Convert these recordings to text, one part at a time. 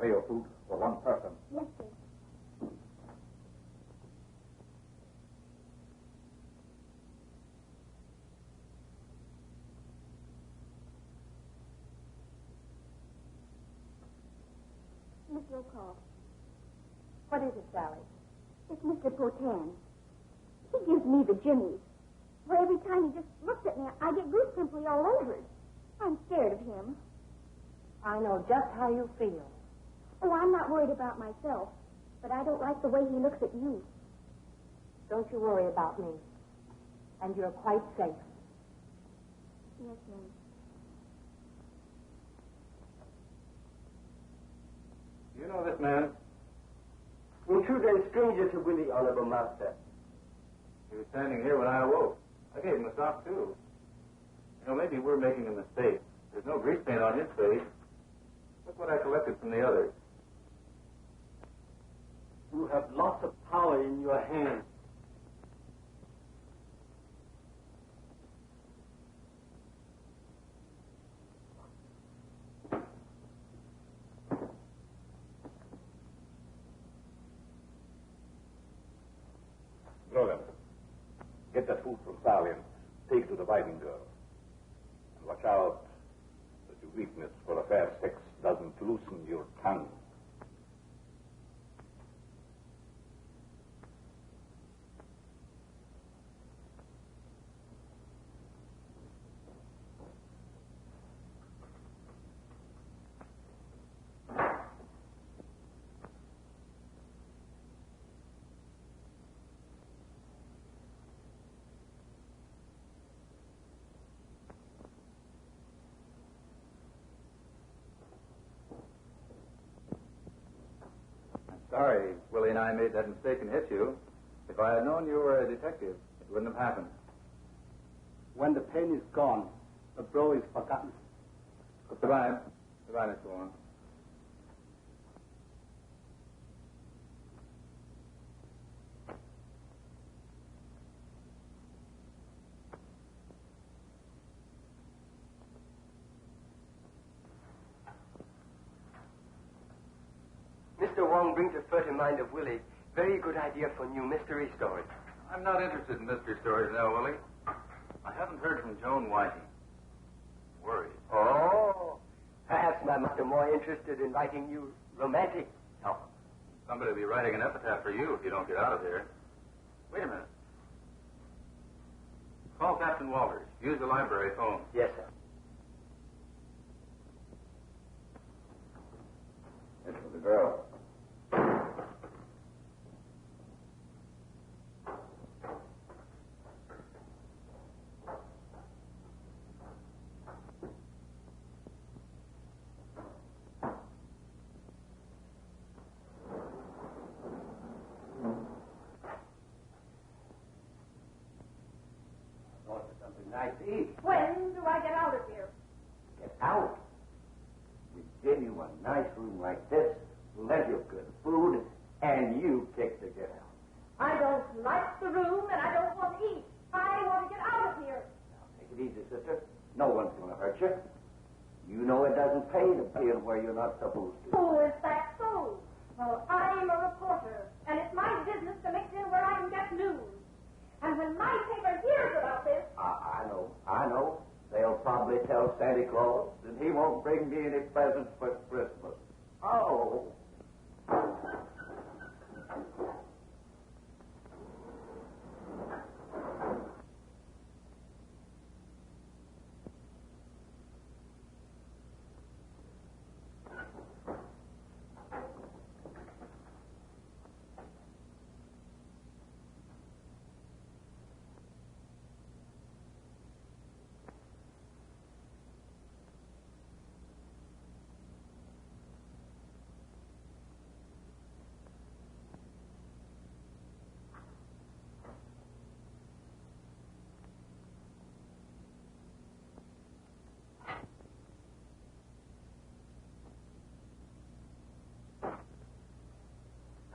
tray of food for one person. Yes, sir. Miss Rokoff. What is it, Sally? It's Mr. Potan. He gives me the jimmies. For every time he just looks at me, I get goose pimply all over. I'm scared of him. I know just how you feel. Oh, I'm not worried about myself, but I don't like the way he looks at you. Don't you worry about me. And you're quite safe. Yes, ma'am. You know this man? Intruder and stranger to Willie, Honorable Master. He was standing here when I awoke. I gave him a sock, too. You know, maybe we're making a mistake. There's no grease paint on his face. Look what I collected from the others. You have lots of power in your hands. Logan, get that food from Sally and take it to the writing girl. And watch out that your weakness for the fair sex doesn't loosen your tongue. Sorry, Willie and I made that mistake and hit you. If I had known you were a detective, it wouldn't have happened. When the pain is gone, the blow is forgotten. Goodbye. Goodbye, Mr. Warren. Mr. Wong brings a fertile mind of Willie. Very good idea for new mystery stories. I'm not interested in mystery stories now, Willie. I haven't heard from Joan Whiting. Worried. Oh, perhaps my mother more interested in writing you romantic novels. Somebody will be writing an epitaph for you if you don't get out of here. Wait a minute. Call Captain Walters. Use the library phone. Yes, sir. This was the girl. Nice to eat. When do I get out of here? Get out. We give you a nice room like this, plenty of good food, and you pick to get out. I don't like the room, and I don't want to eat. I want to get out of here. Now, take it easy, sister. No one's going to hurt you. You know it doesn't pay to peel where you're not supposed to. Oh, is that so? Well, I'm a reporter, and it's my business to mix in where I can get news. And when my paper hears about this... I know. They'll probably tell Santa Claus that he won't bring me any presents for Christmas. Oh.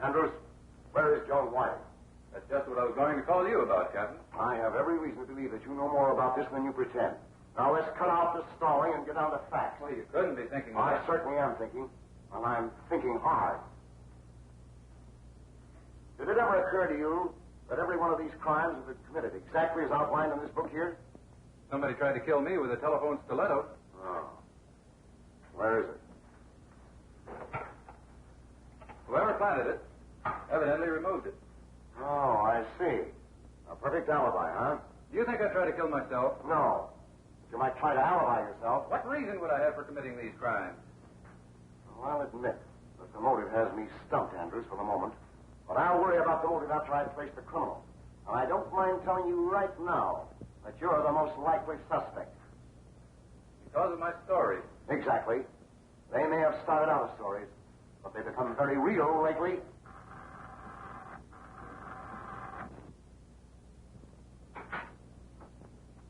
Andrews, where is Joan Whiting? That's just what I was going to call you about, Captain. I have every reason to believe that you know more about this than you pretend. Now let's cut out this stalling and get down to facts. Well, you couldn't be thinking I that. certainly am thinking. Well, I'm thinking hard. Did it ever occur to you that every one of these crimes has been committed exactly as outlined in this book here? Somebody tried to kill me with a telephone stiletto. Oh. Where is it? Whoever planted it evidently removed it. Oh, I see. A perfect alibi, huh? Do you think I'd try to kill myself? No. You might try to alibi yourself. What reason would I have for committing these crimes? Well, I'll admit that the motive has me stumped, Andrews, for the moment. But I'll worry about the motive after I've traced the criminal. And I don't mind telling you right now that you're the most likely suspect. Because of my story. Exactly. They may have started out as stories, but they've become very real lately.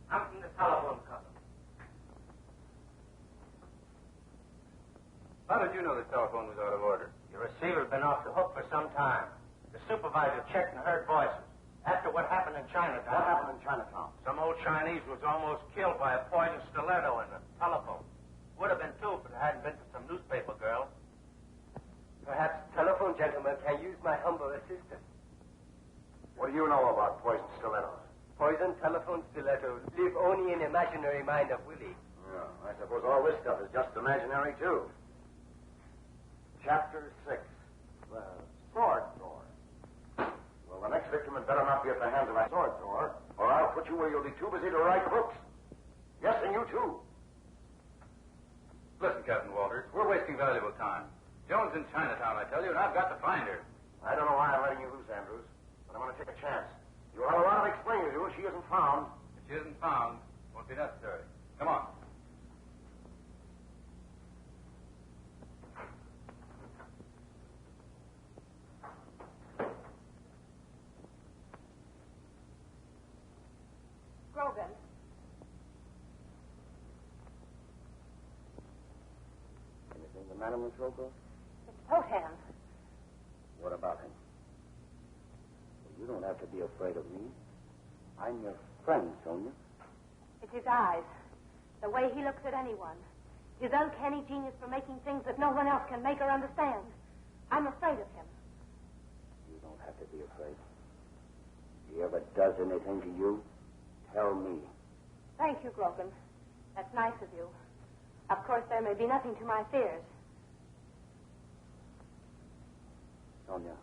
I'm from the telephone company. How did you know the telephone was out of order? Your receiver's been off the hook for some time. The supervisor checked and heard voices. After what happened in Chinatown... What happened in Chinatown? Some old Chinese was almost killed by a poisoned stiletto in the telephone. Would have been too if it hadn't been for some newspaper girl. Perhaps the telephone gentleman can use my humble assistance. What do you know about poisoned stilettos? Poisoned telephone stilettos live only in imaginary mind of Willie. Yeah, I suppose all this stuff is just imaginary, too. Chapter 6. The sword drawer. Well, the next victim had better not be at the hands of a sword drawer, or I'll put you where you'll be too busy to write books. Yes, and you, too. Listen, Captain Walters, we're wasting valuable time. Joan's in Chinatown, I tell you, and I've got to find her. I don't know why I'm letting you loose, Andrews, but I'm going to take a chance. You'll have a lot of explaining to do if she isn't found. If she isn't found, won't be necessary. Come on. Grogan. Anything the matter, Miss Rocco? It's Potan. What about him? Well, you don't have to be afraid of me. I'm your friend, Sonia. It's his eyes. The way he looks at anyone. His uncanny genius for making things that no one else can make or understand. I'm afraid of him. You don't have to be afraid. If he ever does anything to you, tell me. Thank you, Grogan. That's nice of you. Of course, there may be nothing to my fears. Sonia,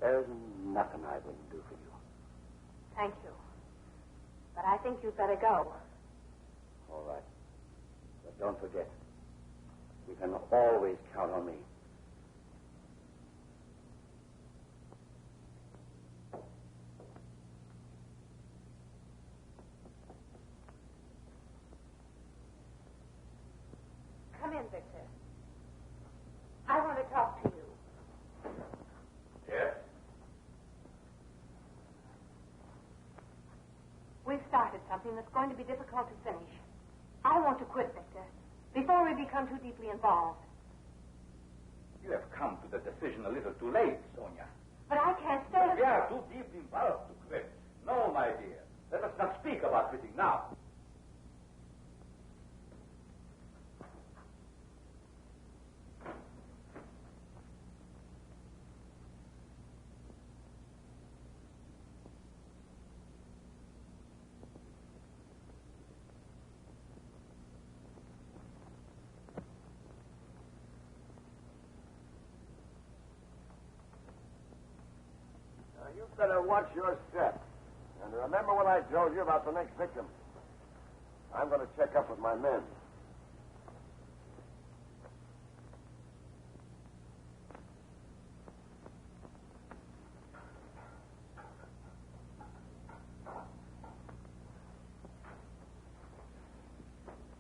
there's nothing I wouldn't do for you. Thank you. But I think you'd better go. All right. But don't forget, you can always count on me. Come in, Victor. I want to talk to you. Yes? We've started something that's going to be difficult to finish. I want to quit, Victor, before we become too deeply involved. You have come to the decision a little too late, Sonia. But I can't stay... We are too deeply involved to quit. No, my dear. Let us not speak about quitting now. You better watch your step. And remember what I told you about the next victim. I'm going to check up with my men.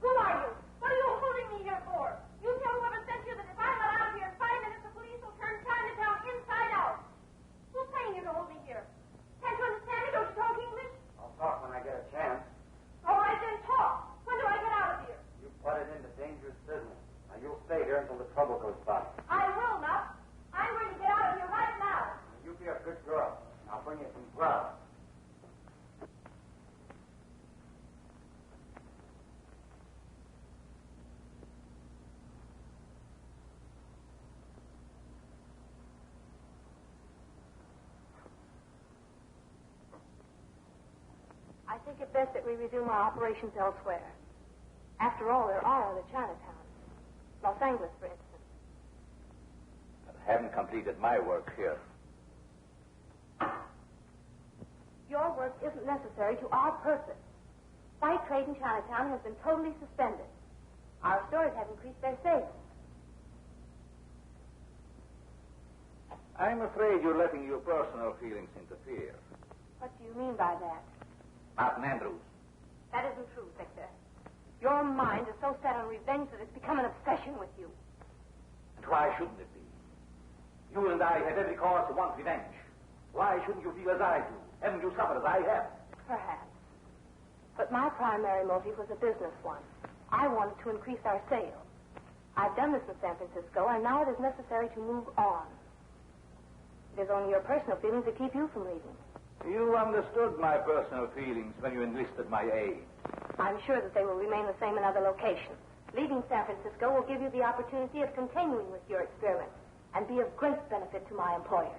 Who are you? What are you holding me here for? You tell whoever sent you that if I'm not out of here in 5 minutes, the police will turn Chinatown inside out. Who's paying you to hold me here? Can't you understand me? Don't you talk English? I'll talk when I get a chance. All right, then talk. When do I get out of here? You butted into dangerous business. Now, you'll stay here until the trouble goes by. I will not. I'm going to get out of here right now. You be a good girl. I'll bring you some grub. think it best that we resume our operations elsewhere. After all, there are other Chinatowns. Los Angeles, for instance. I haven't completed my work here. Your work isn't necessary to our purpose. White trade in Chinatown has been totally suspended. Our stores have increased their sales. I'm afraid you're letting your personal feelings interfere. What do you mean by that? Martin Andrews. That isn't true, Victor. Your mind is so set on revenge that it's become an obsession with you. And why shouldn't it be? You and I have every cause to want revenge. Why shouldn't you feel as I do? Haven't you suffered as I have? Perhaps. But my primary motive was a business one. I wanted to increase our sales. I've done this in San Francisco, and now it is necessary to move on. It is only your personal feelings that keep you from leaving. You understood my personal feelings when you enlisted my aid. I'm sure that they will remain the same in other locations. Leaving San Francisco will give you the opportunity of continuing with your experiments and be of great benefit to my employers.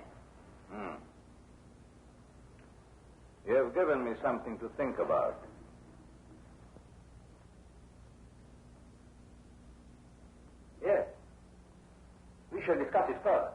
You have given me something to think about. Yes. We shall discuss it further.